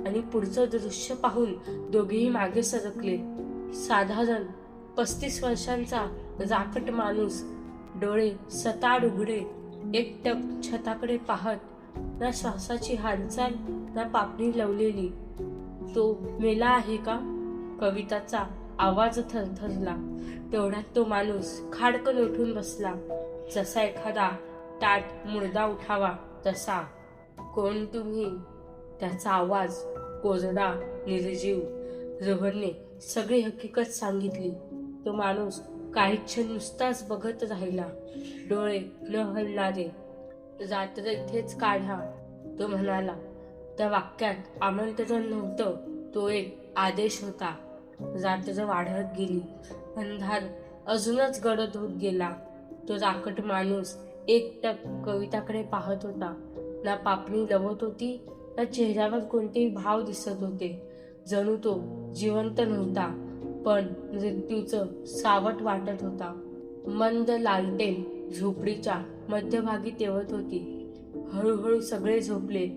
आणि पुढचं दृश्य पाहून दोघेही मागे सरकले. साधारण 35 वर्षांचा राकट माणूस, डोळे सताड उघडे, एकटक छताकडे पाहत, ना श्वासाची हालचाल ना पापणी लवलेली. तो मेला आहे का? कविताचा आवाज थरथरला. तेवढ्यात तो माणूस खाडकन उठून बसला, जसा एखादा ताठ मुर्दा उठावा तसा. कोण तुम्ही? त्याचा आवाज कोरडा, निर्जीव. रोहनने सगळी हकीकत सांगितली. तो माणूस काही क्षण नुसताच बघत राहिला, डोळे न हलणारे. रात्र इथेच काढा, तो म्हणाला. त्या वाक्यात आमंत्रण नव्हतं, तो एक आदेश होता. रात्र वाढत गेली, अंधार अजूनच गडद होत गेला. तो राकट माणूस एकटक कविताकडे पाहत होता. ना पापणी लवत होती, ना चेहऱ्यावर कोणतेही भाव दिसत होते. जणू तो जिवंत नव्हता, पण मृत्यूचं सावट वाटत होता. मंद लालटेन झोपडीच्या मध्यभागी तेवत होती. हळूहळू सगळे झोपले.